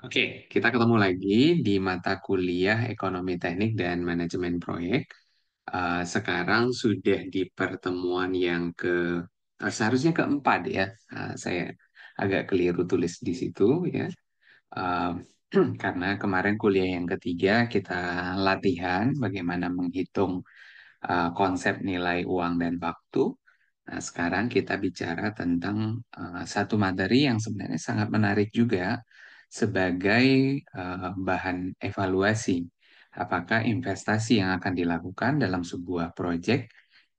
Oke, kita ketemu lagi di mata kuliah Ekonomi Teknik dan Manajemen Proyek. Sekarang sudah di pertemuan yang seharusnya keempat ya. Saya agak keliru tulis di situ ya. Uh, karena kemarin kuliah yang ketiga kita latihan bagaimana menghitung konsep nilai uang dan waktu. Nah, sekarang kita bicara tentang satu materi yang sebenarnya sangat menarik juga sebagai bahan evaluasi. Apakah investasi yang akan dilakukan dalam sebuah proyek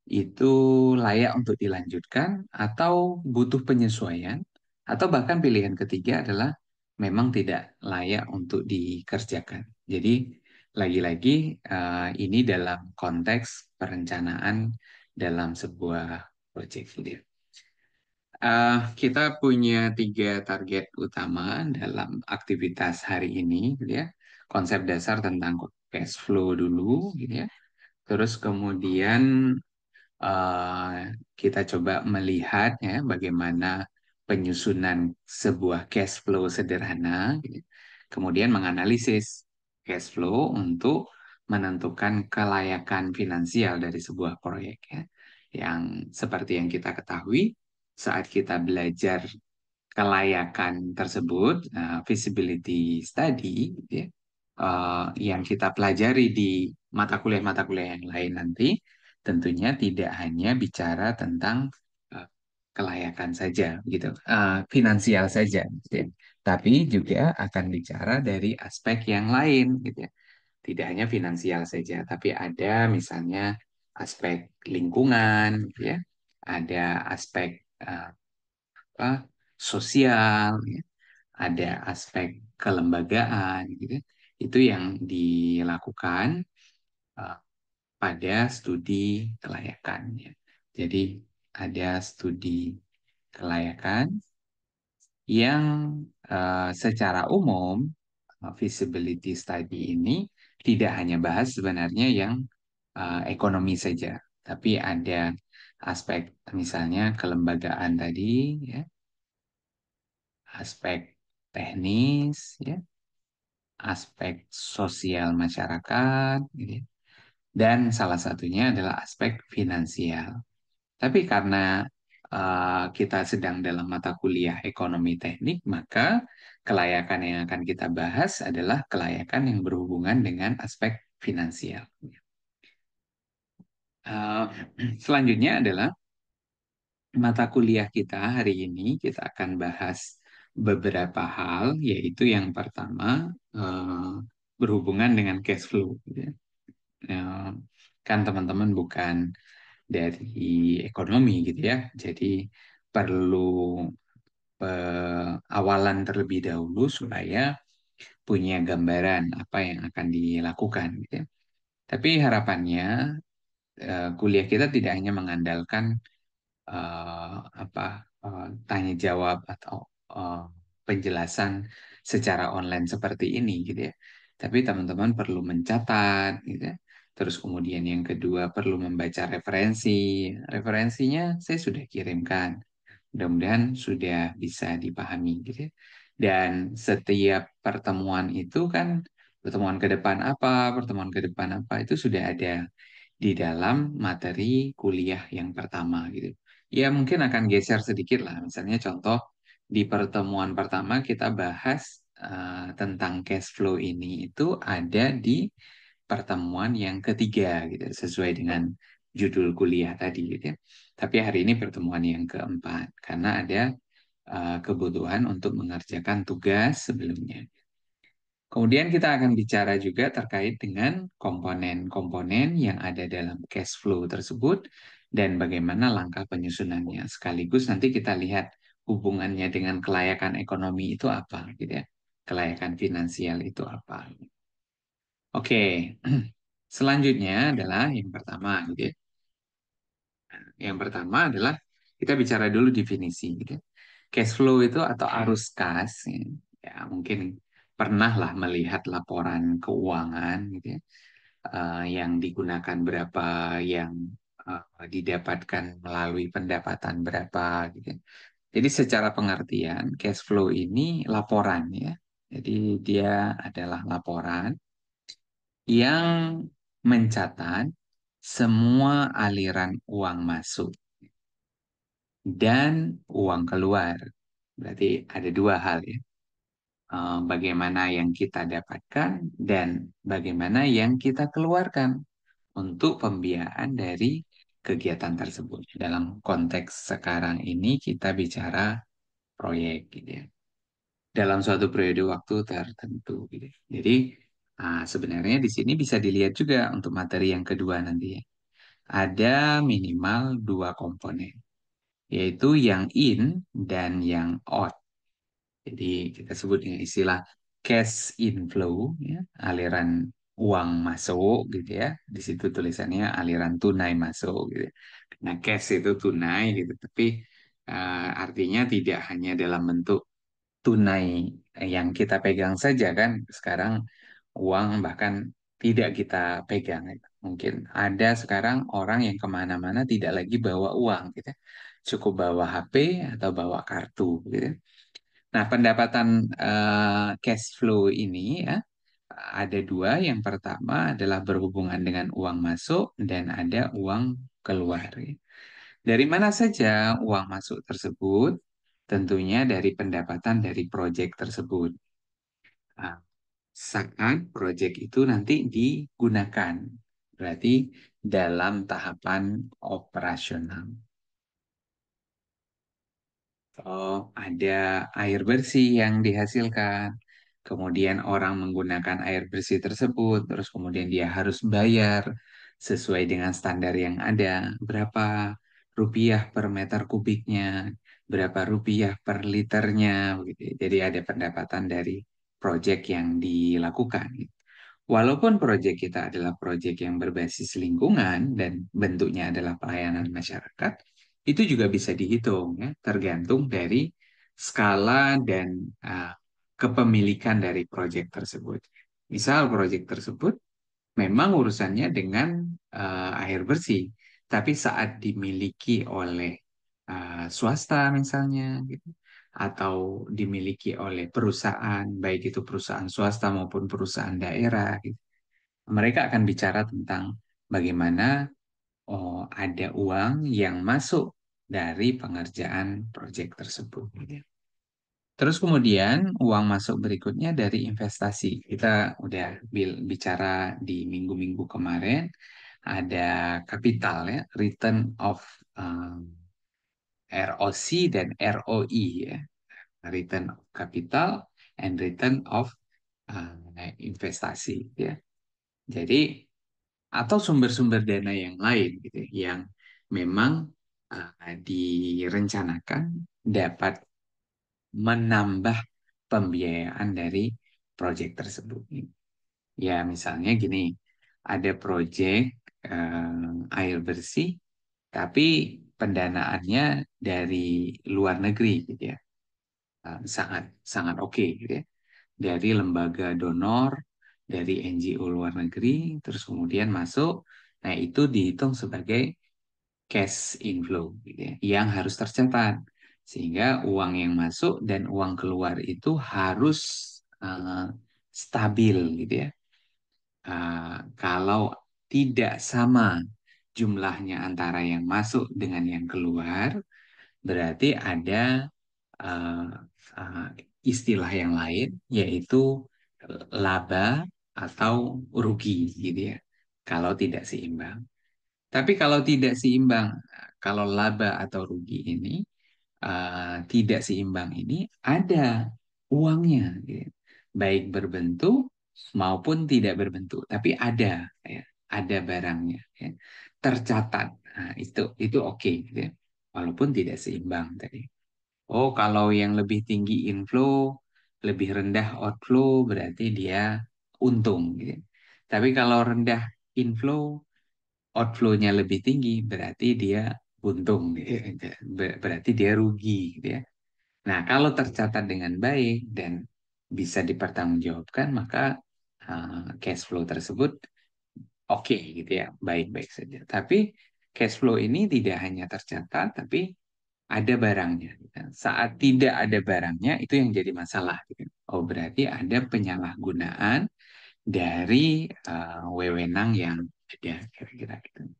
itu layak untuk dilanjutkan atau butuh penyesuaian, atau bahkan pilihan ketiga adalah memang tidak layak untuk dikerjakan. Jadi lagi-lagi ini dalam konteks perencanaan dalam sebuah proyek gitu ya. Kita punya tiga target utama dalam aktivitas hari ini, gitu ya. Konsep dasar tentang cash flow dulu, gitu ya. Terus kemudian eh, kita coba melihat ya bagaimana penyusunan sebuah cash flow sederhana, gitu. Kemudian menganalisis cash flow untuk menentukan kelayakan finansial dari sebuah proyek ya. Yang seperti yang kita ketahui saat kita belajar kelayakan tersebut, feasibility study, gitu ya, yang kita pelajari di mata kuliah yang lain nanti, tentunya tidak hanya bicara tentang uh, kelayakan saja, gitu, finansial saja, gitu ya. Tapi juga akan bicara dari aspek yang lain, gitu ya. Tidak hanya finansial saja, tapi ada misalnya aspek lingkungan, gitu ya. Ada aspek apa, sosial, ya. Ada aspek kelembagaan, gitu. Itu yang dilakukan uh, pada studi kelayakan, ya. Jadi ada studi kelayakan yang secara umum feasibility study ini tidak hanya bahas sebenarnya yang ekonomi saja, tapi ada aspek misalnya kelembagaan tadi, ya, aspek teknis, ya, aspek sosial masyarakat, gitu ya. Dan salah satunya adalah aspek finansial. Tapi karena kita sedang dalam mata kuliah ekonomi teknik, maka kelayakan yang akan kita bahas adalah kelayakan yang berhubungan dengan aspek finansial. Eh, Selanjutnya adalah mata kuliah kita hari ini, kita akan bahas beberapa hal, yaitu yang pertama berhubungan dengan cash flow, gitu ya. Eh, kan teman-teman bukan dari ekonomi gitu ya, jadi perlu awalan terlebih dahulu supaya punya gambaran apa yang akan dilakukan, gitu ya. Tapi harapannya kuliah kita tidak hanya mengandalkan apa tanya jawab atau eh, penjelasan secara online seperti ini, gitu ya. Tapi teman-teman perlu mencatat, gitu ya. Terus kemudian yang kedua perlu membaca referensi. Referensinya saya sudah kirimkan. Mudah-mudahan sudah bisa dipahami, gitu ya. Dan setiap pertemuan itu kan pertemuan ke depan apa, pertemuan ke depan apa itu sudah ada di dalam materi kuliah yang pertama, gitu. Ya mungkin akan geser sedikit lah. Misalnya contoh di pertemuan pertama kita bahas tentang cash flow ini itu ada di pertemuan yang ketiga, gitu, sesuai dengan judul kuliah tadi, gitu ya. Tapi hari ini pertemuan yang keempat karena ada kebutuhan untuk mengerjakan tugas sebelumnya. Kemudian kita akan bicara juga terkait dengan komponen-komponen yang ada dalam cash flow tersebut dan bagaimana langkah penyusunannya. Sekaligus nanti kita lihat hubungannya dengan kelayakan ekonomi itu apa, gitu ya. Kelayakan finansial itu apa. Oke, selanjutnya adalah yang pertama, gitu ya. Yang pertama adalah kita bicara dulu definisi, gitu ya. Cash flow itu atau arus kas, ya, ya mungkin pernah lah melihat laporan keuangan, gitu ya, yang digunakan berapa, yang didapatkan melalui pendapatan berapa, gitu ya. Jadi secara pengertian cash flow ini laporan ya. Jadi dia adalah laporan yang mencatat semua aliran uang masuk dan uang keluar. Berarti ada dua hal ya. Bagaimana yang kita dapatkan dan bagaimana yang kita keluarkan untuk pembiayaan dari kegiatan tersebut. Dalam konteks sekarang ini kita bicara proyek gitu ya. Dalam suatu periode waktu tertentu gitu ya. Jadi sebenarnya di sini bisa dilihat juga untuk materi yang kedua nanti ya. Ada minimal dua komponen, yaitu yang in dan yang out. Jadi kita sebut dengan istilah cash inflow, ya, aliran uang masuk gitu ya. Di situ tulisannya aliran tunai masuk gitu. Ya. Nah, cash itu tunai gitu, tapi artinya tidak hanya dalam bentuk tunai yang kita pegang saja kan. Sekarang uang bahkan tidak kita pegang. Gitu. Mungkin ada sekarang orang yang kemana-mana tidak lagi bawa uang gitu. Ya. Cukup bawa HP atau bawa kartu gitu. Nah, pendapatan cash flow ini ya ada dua. Yang pertama adalah berhubungan dengan uang masuk dan ada uang keluar. Ya. Dari mana saja uang masuk tersebut? Tentunya dari pendapatan dari proyek tersebut. Nah, saat proyek itu nanti digunakan, berarti dalam tahapan operasional. Oh, ada air bersih yang dihasilkan. Kemudian orang menggunakan air bersih tersebut, terus kemudian dia harus bayar sesuai dengan standar yang ada. Berapa rupiah per meter kubiknya, berapa rupiah per liternya, begitu. Jadi ada pendapatan dari proyek yang dilakukan. Walaupun proyek kita adalah proyek yang berbasis lingkungan dan bentuknya adalah pelayanan masyarakat, itu juga bisa dihitung ya, tergantung dari skala dan uh, kepemilikan dari proyek tersebut. Misal proyek tersebut memang urusannya dengan air bersih, tapi saat dimiliki oleh swasta misalnya gitu, atau dimiliki oleh perusahaan, baik itu perusahaan swasta maupun perusahaan daerah gitu, mereka akan bicara tentang bagaimana ada uang yang masuk dari pengerjaan proyek tersebut. Gitu ya. Terus kemudian uang masuk berikutnya dari investasi. Kita udah bicara di minggu-minggu kemarin ada kapital ya, return of ROC dan ROI ya, return of capital and return of investasi ya. Jadi atau sumber-sumber dana yang lain gitu ya, yang memang direncanakan dapat menambah pembiayaan dari proyek tersebut. Ya, misalnya gini, ada proyek air bersih, tapi pendanaannya dari luar negeri, gitu ya. Sangat sangat oke, gitu ya. Dari lembaga donor, dari NGO luar negeri, terus kemudian masuk. Nah, itu dihitung sebagai cash inflow gitu ya, yang harus tercatat sehingga uang yang masuk dan uang keluar itu harus uh, stabil gitu ya. Kalau tidak sama jumlahnya antara yang masuk dengan yang keluar, berarti ada uh, uh, istilah yang lain yaitu laba atau rugi gitu ya. Kalau tidak seimbang. Tapi kalau tidak seimbang, kalau laba atau rugi ini tidak seimbang ini ada uangnya, gitu. Baik berbentuk maupun tidak berbentuk, tapi ada, ya, ada barangnya, ya. Tercatat. Nah, itu oke, gitu ya. Walaupun tidak seimbang tadi. Oh, kalau yang lebih tinggi inflow, lebih rendah outflow, berarti dia untung, gitu. Tapi kalau rendah inflow, outflow-nya lebih tinggi, berarti dia buntung, gitu ya. Berarti dia rugi, gitu ya. Nah, kalau tercatat dengan baik dan bisa dipertanggungjawabkan, maka cash flow tersebut oke, gitu ya, baik-baik saja. Tapi cash flow ini tidak hanya tercatat, tapi ada barangnya. Gitu. Saat tidak ada barangnya, itu yang jadi masalah. Gitu. oh berarti ada penyalahgunaan dari wewenang yang ada kira-kira gitu.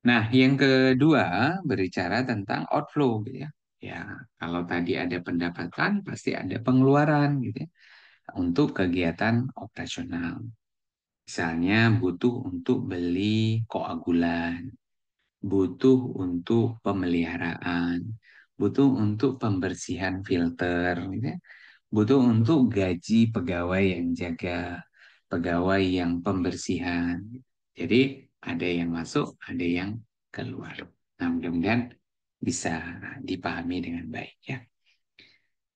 Nah, yang kedua berbicara tentang outflow gitu ya. Ya, kalau tadi ada pendapatan pasti ada pengeluaran gitu ya untuk kegiatan operasional. Misalnya butuh untuk beli koagulan, butuh untuk pemeliharaan, butuh untuk pembersihan filter, gitu ya. Butuh untuk gaji pegawai yang jaga, pegawai yang pembersihan. Jadi ada yang masuk, ada yang keluar. Nah, mudah-mudahan bisa dipahami dengan baik ya.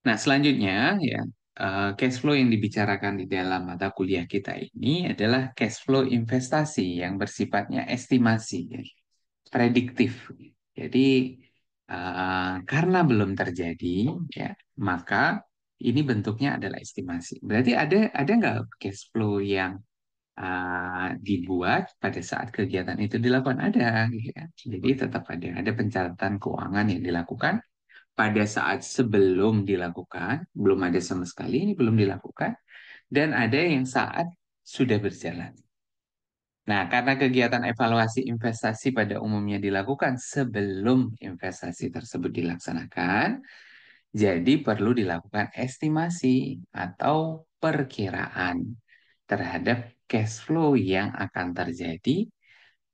Nah, selanjutnya ya, cash flow yang dibicarakan di dalam mata kuliah kita ini adalah cash flow investasi yang bersifatnya estimasi, ya, prediktif. Jadi, karena belum terjadi, ya, maka ini bentuknya adalah estimasi. Berarti ada nggak cash flow yang dibuat pada saat kegiatan itu dilakukan? Ada, gitu ya. Jadi tetap ada pencatatan keuangan yang dilakukan pada saat sebelum dilakukan, belum ada sama sekali, ini belum dilakukan, dan ada yang saat sudah berjalan. Nah, karena kegiatan evaluasi investasi pada umumnya dilakukan sebelum investasi tersebut dilaksanakan, jadi perlu dilakukan estimasi atau perkiraan terhadap cash flow yang akan terjadi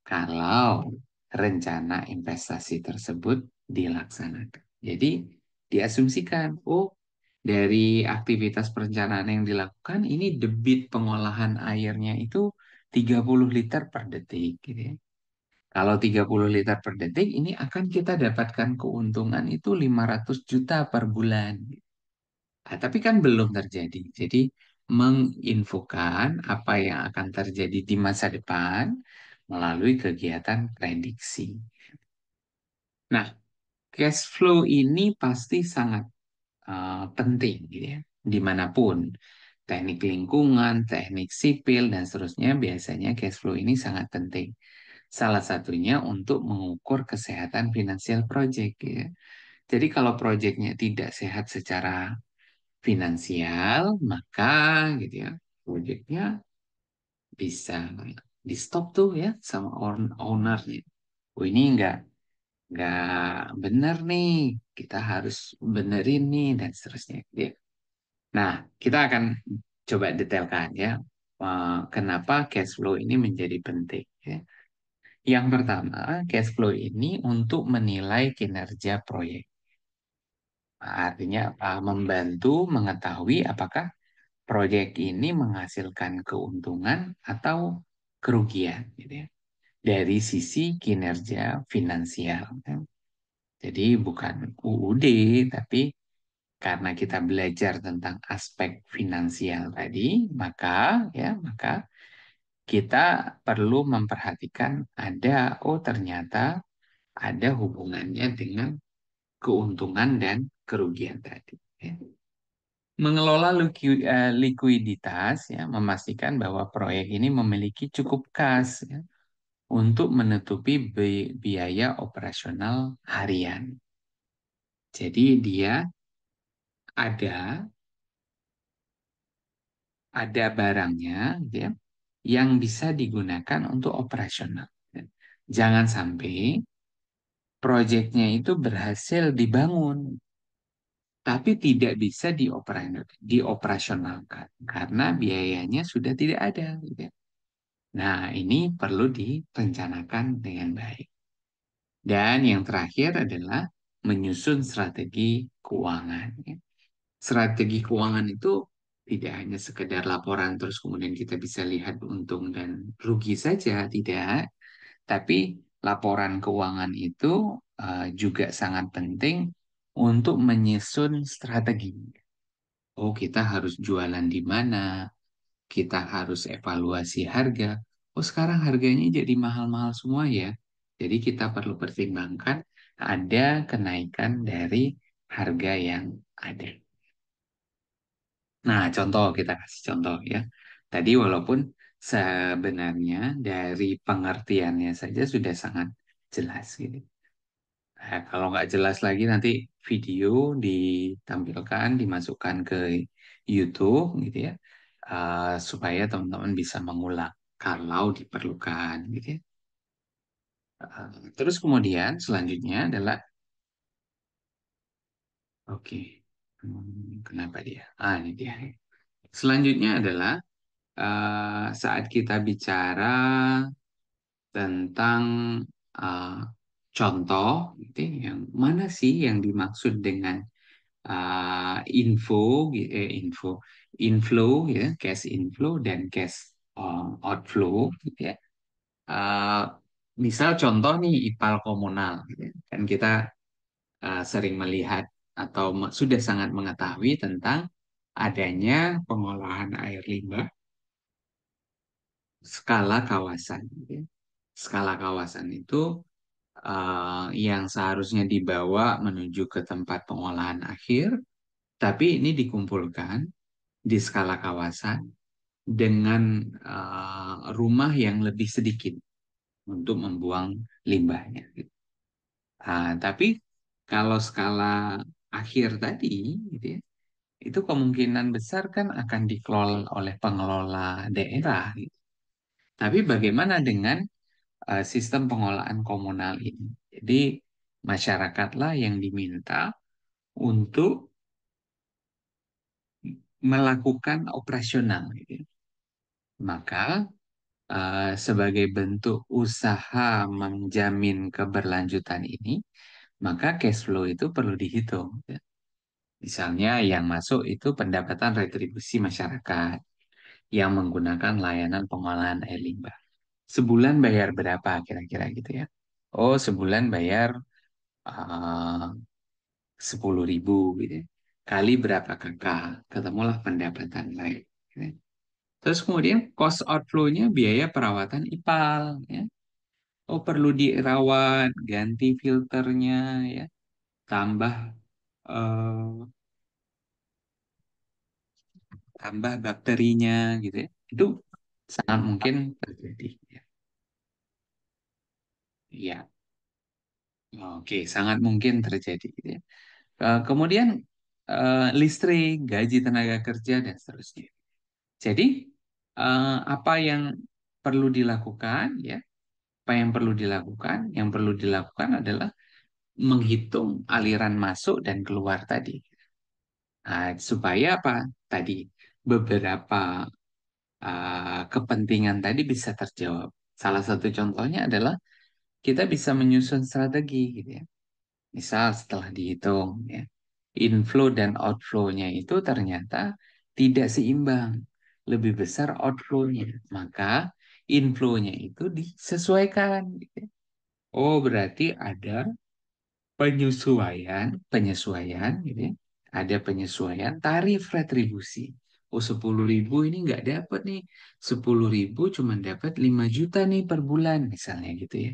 kalau rencana investasi tersebut dilaksanakan. Jadi diasumsikan, oh dari aktivitas perencanaan yang dilakukan ini debit pengolahan airnya itu 30 liter per detik gitu ya. Kalau 30 liter per detik ini akan kita dapatkan keuntungan itu 500 juta per bulan. Nah, tapi kan belum terjadi. Jadi menginfokan apa yang akan terjadi di masa depan melalui kegiatan prediksi. Nah, cash flow ini pasti sangat penting gitu ya. Dimanapun, teknik lingkungan, teknik sipil, dan seterusnya biasanya cash flow ini sangat penting. Salah satunya untuk mengukur kesehatan finansial project ya. Jadi kalau proyeknya tidak sehat secara finansial, maka gitu ya, proyeknya bisa di stop tuh ya sama ownernya. Oh ini nggak bener nih, kita harus benerin nih dan seterusnya. Ya. Nah, kita akan coba detailkan ya, kenapa cash flow ini menjadi penting. Ya. Yang pertama, cash flow ini untuk menilai kinerja proyek. Artinya membantu mengetahui apakah proyek ini menghasilkan keuntungan atau kerugian, gitu ya, dari sisi kinerja finansial. Kan. Jadi bukan UUD, tapi karena kita belajar tentang aspek finansial tadi, maka kita perlu memperhatikan oh ternyata ada hubungannya dengan keuntungan dan kerugian tadi. Ya. Mengelola likuiditas, ya, memastikan bahwa proyek ini memiliki cukup kas ya, untuk menutupi biaya operasional harian. Jadi dia ada ada barangnya ya, yang bisa digunakan untuk operasional. Jangan sampai proyeknya itu berhasil dibangun, tapi tidak bisa dioperasionalkan karena biayanya sudah tidak ada. Gitu ya. Nah, ini perlu direncanakan dengan baik. Dan yang terakhir adalah menyusun strategi keuangan. Ya. Strategi keuangan itu tidak hanya sekedar laporan terus kemudian kita bisa lihat untung dan rugi saja, tidak. Tapi laporan keuangan itu juga sangat penting untuk menyusun strategi. Oh, kita harus jualan di mana? Kita harus evaluasi harga. Oh, sekarang harganya jadi mahal-mahal semua ya. Jadi kita perlu pertimbangkan ada kenaikan dari harga yang ada. Nah, contoh kita kasih contoh ya. Tadi walaupun sebenarnya dari pengertiannya saja sudah sangat jelas gitu. Kalau nggak jelas lagi nanti video ditampilkan, dimasukkan ke YouTube gitu ya, supaya teman-teman bisa mengulang kalau diperlukan gitu ya. Terus kemudian selanjutnya adalah, oke, kenapa dia? Ini dia. Selanjutnya adalah saat kita bicara tentang uh, contoh, gitu, ya, yang mana sih yang dimaksud dengan info, info, inflow, ya, cash inflow dan cash outflow, gitu ya. Uh, Misal contoh nih IPAL komunal, gitu ya. Kan kita sering melihat atau sudah sangat mengetahui tentang adanya pengolahan air limbah skala kawasan, gitu ya. Skala kawasan itu yang seharusnya dibawa menuju ke tempat pengolahan akhir, tapi ini dikumpulkan di skala kawasan dengan rumah yang lebih sedikit untuk membuang limbahnya. Tapi kalau skala akhir tadi, gitu ya, itu kemungkinan besar kan akan dikelola oleh pengelola daerah, gitu. Tapi bagaimana dengan sistem pengolahan komunal ini? Jadi masyarakatlah yang diminta untuk melakukan operasional, gitu ya. Maka sebagai bentuk usaha menjamin keberlanjutan ini, maka cash flow itu perlu dihitung, ya. Misalnya yang masuk itu pendapatan retribusi masyarakat yang menggunakan layanan pengolahan air limbah. Sebulan bayar berapa kira-kira gitu ya? Oh, sebulan bayar uh, 10.000 gitu ya. Kali berapa kakak? Ketemulah pendapatan lain, gitu ya. Terus kemudian cost outflow-nya biaya perawatan IPAL, ya. Oh, perlu dirawat, ganti filternya, ya, tambah eh, tambah bakterinya gitu ya. Itu sangat mungkin terjadi. Ya. Iya, oke, sangat mungkin terjadi gitu ya. Kemudian listrik, gaji tenaga kerja dan seterusnya. Jadi apa yang perlu dilakukan ya? Apa yang perlu dilakukan? Yang perlu dilakukan adalah menghitung aliran masuk dan keluar tadi. Supaya apa? Tadi beberapa kepentingan tadi bisa terjawab. Salah satu contohnya adalah kita bisa menyusun strategi gitu ya. Misal setelah dihitung ya, inflow dan outflow-nya itu ternyata tidak seimbang. Lebih besar outflow-nya. Maka inflow-nya itu disesuaikan, gitu ya. Oh, berarti ada penyesuaian gitu ya. Ada penyesuaian tarif retribusi. Oh, 10.000 ini nggak dapat nih. 10.000 cuma dapat 5 juta nih per bulan misalnya gitu ya.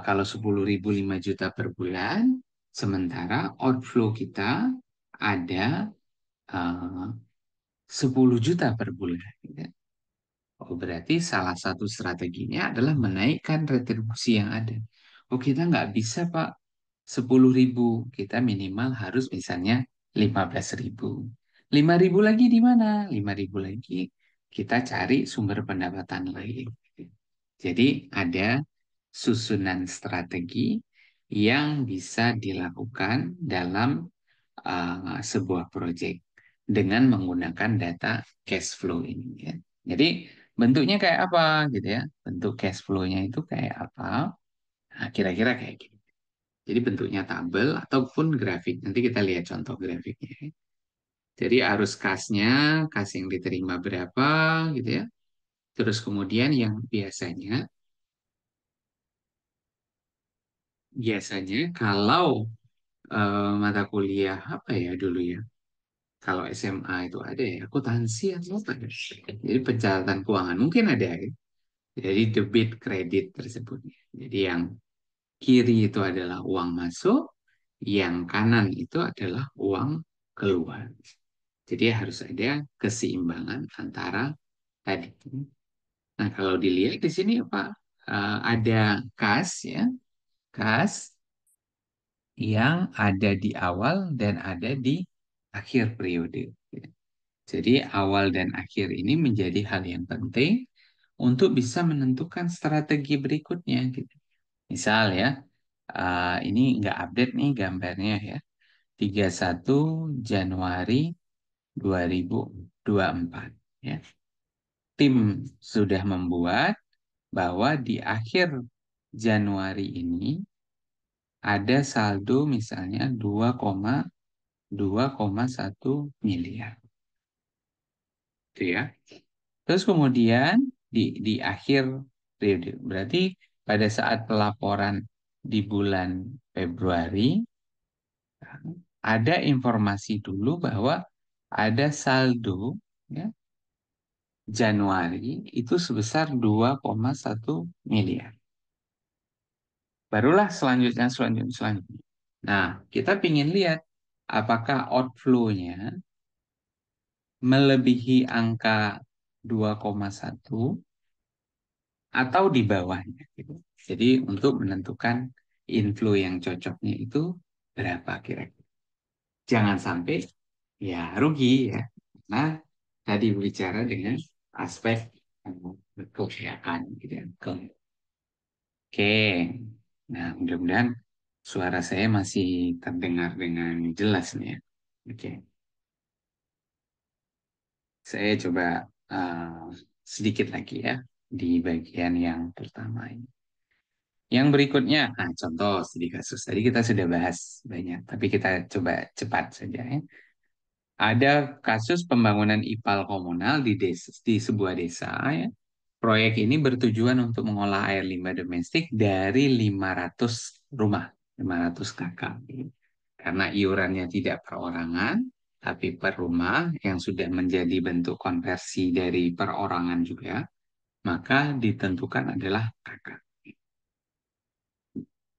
Kalau 10.000 5 juta per bulan, sementara outflow kita ada uh, 10 juta per bulan, gitu ya. Oh, berarti salah satu strateginya adalah menaikkan retribusi yang ada. Oh, kita nggak bisa, Pak. 10.000. Kita minimal harus misalnya 15.000. 5.000 lagi di mana? 5.000 lagi kita cari sumber pendapatan lain. Jadi ada susunan strategi yang bisa dilakukan dalam sebuah proyek dengan menggunakan data cash flow ini, ya. Jadi bentuknya kayak apa gitu ya? Bentuk cash flow-nya itu kayak apa? Nah, kira-kira kayak gitu. Jadi bentuknya tabel ataupun grafik. Nanti kita lihat contoh grafiknya, ya. Jadi arus kasnya, kas yang diterima berapa gitu ya. Terus kemudian yang biasanya kalau mata kuliah apa ya dulu ya. Kalau SMA itu ada ya, akuntansi atau apa ya. Jadi pencatatan keuangan mungkin ada ya. Jadi debit kredit tersebut. Jadi yang kiri itu adalah uang masuk, yang kanan itu adalah uang keluar. Jadi harus ada keseimbangan antara tadi. Nah, kalau dilihat di sini Pak, ada kas ya, kas yang ada di awal dan ada di akhir periode. Jadi awal dan akhir ini menjadi hal yang penting untuk bisa menentukan strategi berikutnya gitu. Misal ya, ini nggak update nih gambarnya ya. 31 Januari 2024 ya. Tim sudah membuat bahwa di akhir Januari ini ada saldo misalnya 2,1 miliar. Gitu ya. Terus kemudian di akhir periode, berarti pada saat pelaporan di bulan Februari, ada informasi dulu bahwa ada saldo ya, Januari itu sebesar 2,1 miliar. Barulah selanjutnya. Nah, kita ingin lihat apakah outflow-nya melebihi angka 2,1 atau di bawahnya gitu. Jadi untuk menentukan inflow yang cocoknya itu berapa kira-kira. Jangan sampai ya rugi ya. Nah, tadi bicara dengan aspek kebijakan gitu ya. Oke. Nah, mudah-mudahan suara saya masih terdengar dengan jelas nih ya. Oke. Saya coba uh, sedikit lagi ya di bagian yang pertama ini. Yang berikutnya, nah contoh studi kasus. Tadi kita sudah bahas banyak, tapi kita coba cepat saja ya. Ada kasus pembangunan IPAL komunal di sebuah desa ya. Proyek ini bertujuan untuk mengolah air limbah domestik dari 500 rumah, 500 kakak. Karena iurannya tidak perorangan, tapi per rumah yang sudah menjadi bentuk konversi dari perorangan juga, maka ditentukan adalah kakak.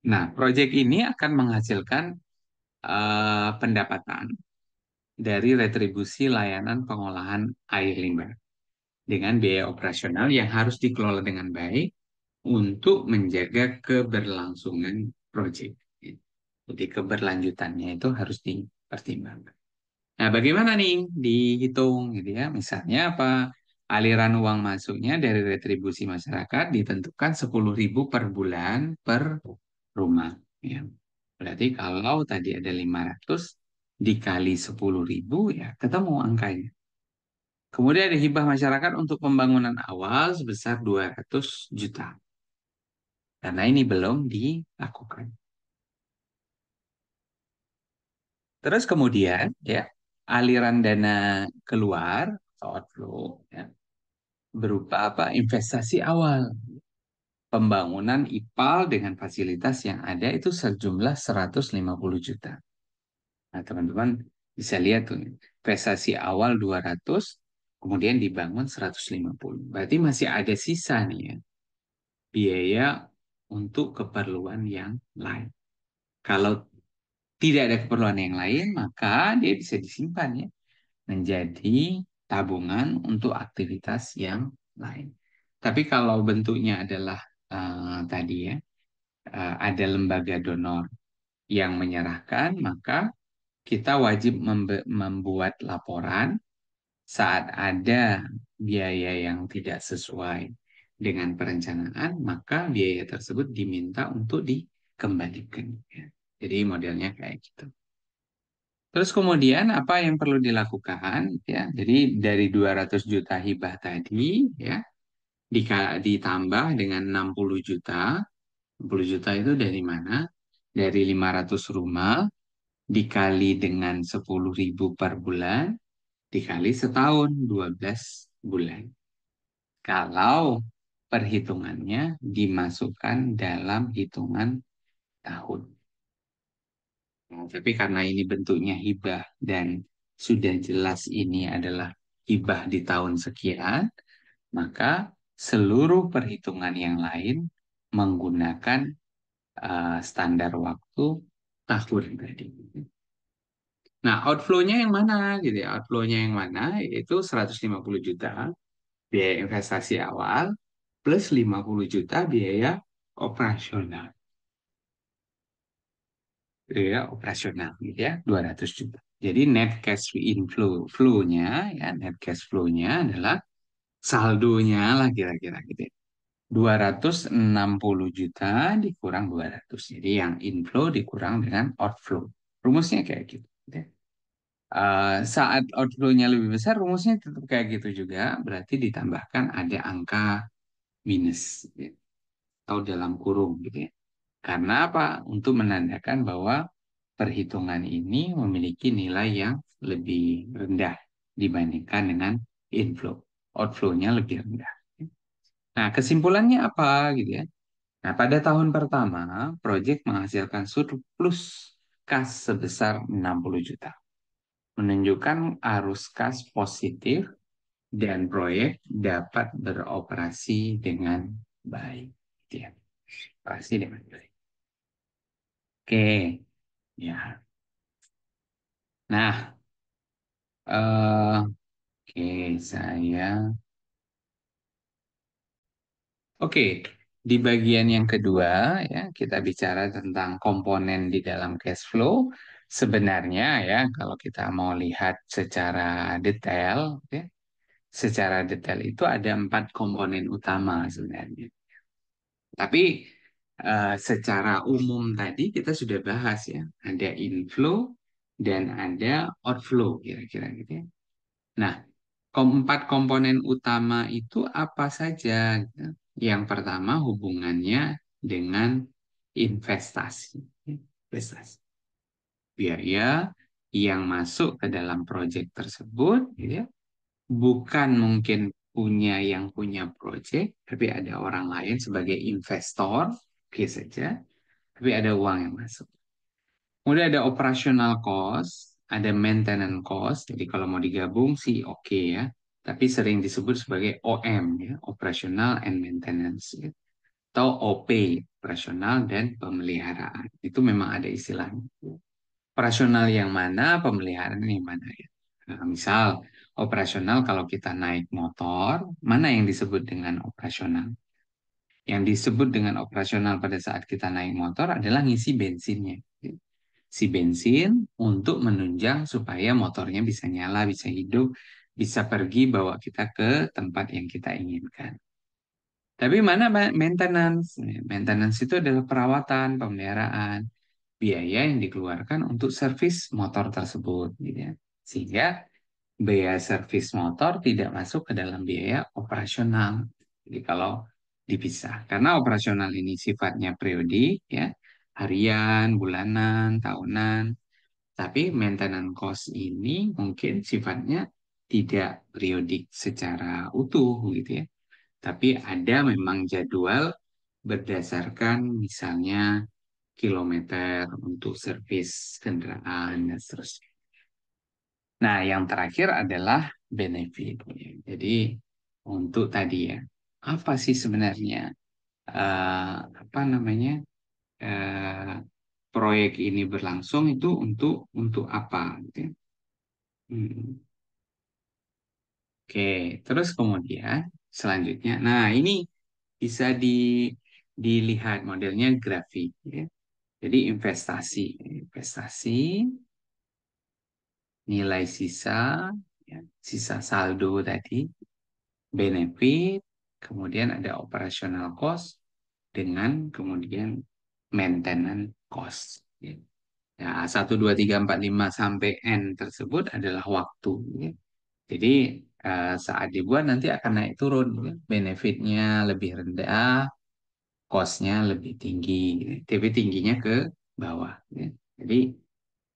Nah, proyek ini akan menghasilkan pendapatan dari retribusi layanan pengolahan air limbah dengan biaya operasional yang harus dikelola dengan baik untuk menjaga keberlangsungan proyek. Jadi keberlanjutannya itu harus dipertimbangkan. Nah, bagaimana nih dihitung gitu ya? Misalnya apa? Aliran uang masuknya dari retribusi masyarakat ditentukan 10.000 per bulan per rumah. Ya. Berarti kalau tadi ada 500 dikali 10.000 ya ketemu angkanya. Kemudian ada hibah masyarakat untuk pembangunan awal sebesar 200 juta. Karena ini belum dilakukan. Terus kemudian ya aliran dana keluar atau outflow ya, berupa apa? Investasi awal. Pembangunan IPAL dengan fasilitas yang ada itu sejumlah 150 juta. Nah, teman-teman bisa lihat tuh investasi awal 200, kemudian dibangun 150. Berarti masih ada sisa nih ya, biaya untuk keperluan yang lain. Kalau tidak ada keperluan yang lain, maka dia bisa disimpan ya menjadi tabungan untuk aktivitas yang lain. Tapi kalau bentuknya adalah tadi ya, ada lembaga donor yang menyerahkan, maka kita wajib membuat laporan saat ada biaya yang tidak sesuai dengan perencanaan, maka biaya tersebut diminta untuk dikembalikan. Ya. Jadi modelnya kayak gitu. Terus kemudian apa yang perlu dilakukan ya? Jadi dari 200 juta hibah tadi ya ditambah dengan 60 juta. 60 juta itu dari mana? Dari 500 rumah dikali dengan 10.000 per bulan dikali setahun 12 bulan. Kalau perhitungannya dimasukkan dalam hitungan tahun. Nah, tapi karena ini bentuknya hibah dan sudah jelas ini adalah hibah di tahun sekian, maka seluruh perhitungan yang lain menggunakan standar waktu tahun tadi. Nah, outflow-nya yang mana gitu ya? Outflow-nya yang mana? Yaitu 150 juta biaya investasi awal plus 50 juta biaya operasional. ya operasional gitu ya 200 juta. Jadi net cash flow-nya ya net cash flow-nya adalah saldonya lah kira-kira gitu ya. 260 juta dikurang 200. Jadi yang inflow dikurang dengan outflow. Rumusnya kayak gitu. Gitu ya. Saat outflow-nya lebih besar, rumusnya tetap kayak gitu juga. Berarti ditambahkan ada angka minus gitu ya, atau dalam kurung gitu ya. Karena apa? Untuk menandakan bahwa perhitungan ini memiliki nilai yang lebih rendah dibandingkan dengan inflow. Outflow-nya lebih rendah. Nah, kesimpulannya apa gitu ya? Nah, pada tahun pertama, proyek menghasilkan surplus kas sebesar 60 juta, menunjukkan arus kas positif dan proyek dapat beroperasi dengan baik. Gitu ya. Operasi dengan baik. Oke, ya. Nah, oke, saya Oke, di bagian yang kedua ya kita bicara tentang komponen di dalam cash flow. Sebenarnya ya kalau kita mau lihat secara detail itu ada 4 komponen utama sebenarnya. Tapi secara umum tadi kita sudah bahas ya, ada inflow dan ada outflow kira-kira gitu ya. Nah, keempat komponen utama itu apa saja? Gitu. Yang pertama hubungannya dengan investasi. Investasi. Biaya yang masuk ke dalam proyek tersebut, gitu ya, bukan mungkin yang punya proyek, tapi ada orang lain sebagai investor, oke saja, tapi ada uang yang masuk. Kemudian ada operational cost, ada maintenance cost. Jadi kalau mau digabung sih oke ya. Tapi sering disebut sebagai OM ya, operational and maintenance ya. Atau OP, operasional dan pemeliharaan. Itu memang ada istilahnya. Operasional yang mana, pemeliharaan yang mana ya. Nah, misal operasional kalau kita naik motor, mana yang disebut dengan operasional? Yang disebut dengan operasional pada saat kita naik motor adalah ngisi bensinnya. Si bensin untuk menunjang supaya motornya bisa nyala, bisa hidup, bisa pergi bawa kita ke tempat yang kita inginkan. Tapi mana maintenance? Maintenance itu adalah perawatan, pemeliharaan, biaya yang dikeluarkan untuk servis motor tersebut, gitu ya. Sehingga biaya servis motor tidak masuk ke dalam biaya operasional. Jadi kalau dipisah, karena operasional ini sifatnya periodik, ya, harian, bulanan, tahunan. Tapi maintenance cost ini mungkin sifatnya tidak periodik secara utuh gitu ya. Tapi ada memang jadwal berdasarkan misalnya kilometer untuk servis kendaraan dan seterusnya. Nah, yang terakhir adalah benefit. Jadi untuk tadi ya, apa sih sebenarnya apa namanya eh, proyek ini berlangsung itu untuk apa? Gitu ya. Hmm. Oke, terus kemudian selanjutnya, nah ini bisa dilihat modelnya grafik ya. Jadi investasi, nilai sisa, ya, sisa saldo tadi, benefit, kemudian ada operational cost dengan kemudian maintenance cost. Ya, ya, 1, 2, 3, 4, 5 sampai N tersebut adalah waktu. Ya. Jadi saat dibuat nanti akan naik turun, ya. Benefitnya lebih rendah, cost-nya lebih tinggi, gitu. Tapi tingginya ke bawah. Ya. Jadi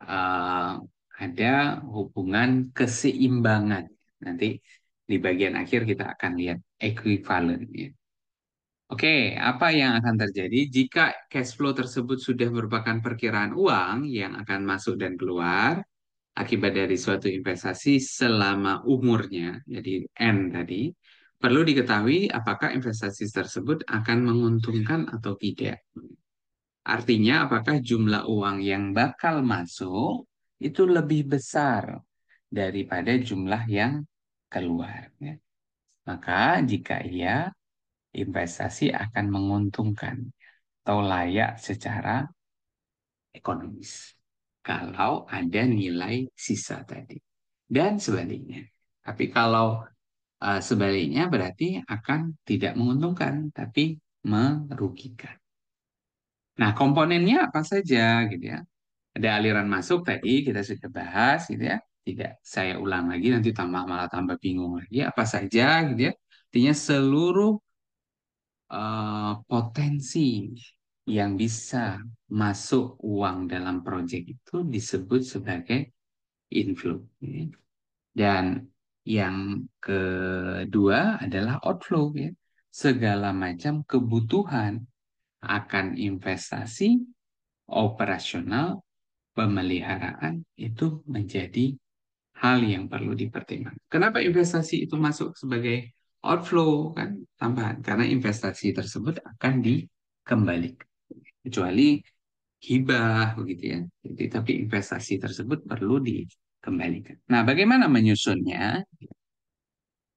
eh, ada hubungan keseimbangan. Nanti di bagian akhir kita akan lihat equivalent. Ya. Oke, apa yang akan terjadi jika cash flow tersebut sudah merupakan perkiraan uang yang akan masuk dan keluar akibat dari suatu investasi selama umurnya, jadi N tadi, perlu diketahui apakah investasi tersebut akan menguntungkan atau tidak. Artinya, apakah jumlah uang yang bakal masuk itu lebih besar daripada jumlah yang keluar. Ya. Maka jika iya, investasi akan menguntungkan atau layak secara ekonomis. Kalau ada nilai sisa tadi. Dan sebaliknya. Tapi kalau sebaliknya berarti akan tidak menguntungkan, tapi merugikan. Nah, komponennya apa saja gitu ya. Ada aliran masuk tadi kita sudah bahas gitu ya. Tidak saya ulang lagi nanti malah tambah bingung lagi apa saja gitu ya. Artinya seluruh potensi yang bisa masuk uang dalam proyek itu disebut sebagai inflow. Ya. Dan yang kedua adalah outflow ya. Segala macam kebutuhan akan investasi operasional pemeliharaan itu menjadi hal yang perlu dipertimbangkan. Kenapa investasi itu masuk sebagai outflow kan tambahan? Karena investasi tersebut akan dikembalikan. Kecuali hibah begitu ya. Jadi tapi investasi tersebut perlu dikembalikan. Nah, bagaimana menyusunnya?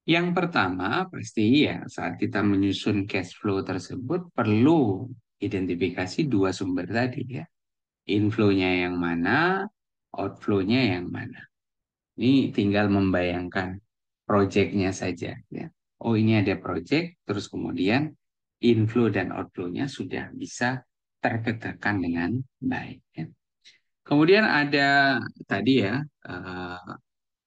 Yang pertama pasti ya saat kita menyusun cash flow tersebut perlu identifikasi dua sumber tadi ya. Inflow-nya yang mana, outflow-nya yang mana. Ini tinggal membayangkan proyeknya saja ya. Oh ini ada proyek, terus kemudian inflow dan outflow-nya sudah bisa terketerkan dengan baik. Ya. Kemudian ada tadi ya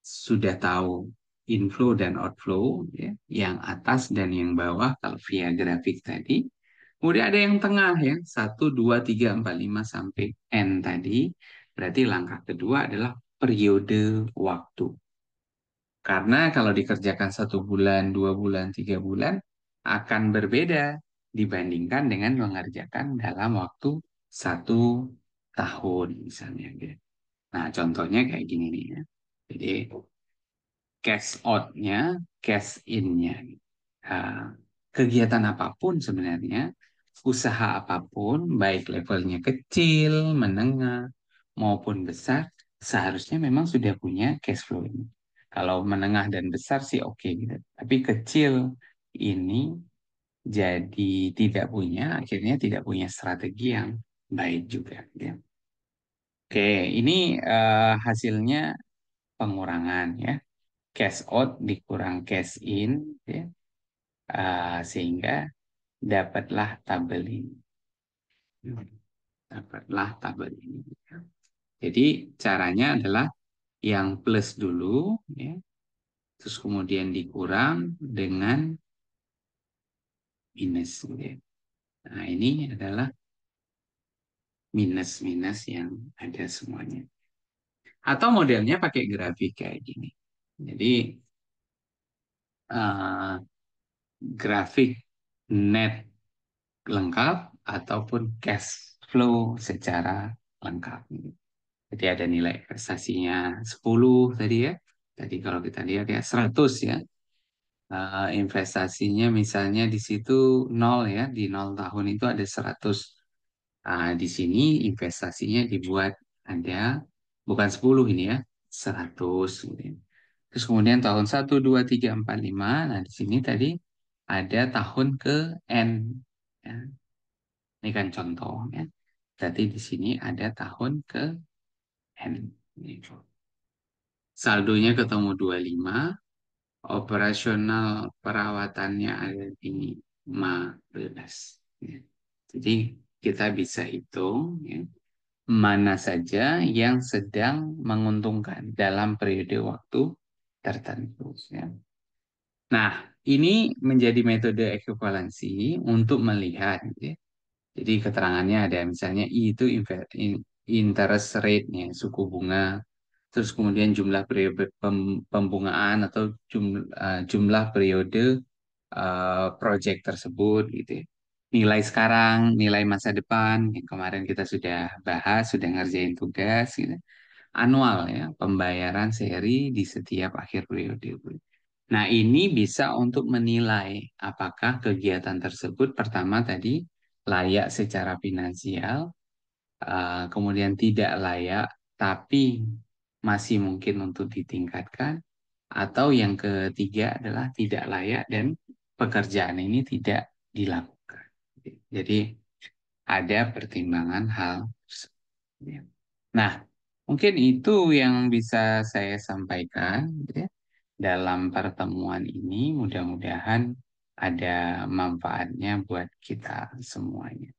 sudah tahu inflow dan outflow ya, yang atas dan yang bawah kalau via grafik tadi. Kemudian ada yang tengah ya, 1, 2, 3, 4, 5 sampai N tadi. Berarti langkah kedua adalah periode waktu. Karena kalau dikerjakan 1 bulan, 2 bulan, 3 bulan, akan berbeda dibandingkan dengan mengerjakan dalam waktu 1 tahun misalnya. Gitu. Nah, contohnya kayak gini nih ya. Jadi, cash out-nya, cash in-nya. Nah, kegiatan apapun sebenarnya, usaha apapun, baik levelnya kecil, menengah, maupun besar, seharusnya memang sudah punya cash flow ini. Kalau menengah dan besar sih oke gitu. Tapi kecil ini jadi tidak punya, akhirnya tidak punya strategi yang baik juga. Ya. Oke, ini hasilnya pengurangan ya. Cash out dikurang cash in, ya. Sehingga dapatlah tabel ini. Dapatlah tabel ini. Jadi caranya adalah yang plus dulu, ya, terus kemudian dikurang dengan minus. Ya. Nah ini adalah minus-minus yang ada semuanya. Atau modelnya pakai grafik kayak gini. Jadi eh, grafik net lengkap ataupun cash flow secara lengkap. Jadi ada nilai investasinya 10 tadi ya. Tadi kalau kita lihat ya 100 ya. Investasinya misalnya di situ 0 ya. Di 0 tahun itu ada 100. Di sini investasinya dibuat ada bukan 10 ini ya. 100 gitu ya. Terus kemudian tahun 1, 2, 3, 4, 5. Nah di sini tadi ada tahun ke N. Ya. Ini kan contoh ya. Berarti di sini ada tahun ke N. Gitu. Saldonya ketemu 25, operasional perawatannya ada di 15. Ya. Jadi kita bisa hitung ya, mana saja yang sedang menguntungkan dalam periode waktu tertentu. Ya. Nah, ini menjadi metode ekuivalensi untuk melihat gitu ya. Jadi keterangannya ada misalnya I itu interest rate-nya, suku bunga, terus kemudian jumlah periode pembungaan atau jumlah periode project tersebut gitu ya. Nilai sekarang, nilai masa depan, yang kemarin kita sudah bahas, sudah ngerjain tugas gitu. Annual ya, pembayaran seri di setiap akhir periode. Nah, ini bisa untuk menilai apakah kegiatan tersebut pertama tadi layak secara finansial, kemudian tidak layak, tapi masih mungkin untuk ditingkatkan, atau yang ketiga adalah tidak layak dan pekerjaan ini tidak dilakukan. Jadi ada pertimbangan hal tersebut. Ya. Nah, mungkin itu yang bisa saya sampaikan ya, dalam pertemuan ini. Mudah-mudahan ada manfaatnya buat kita semuanya.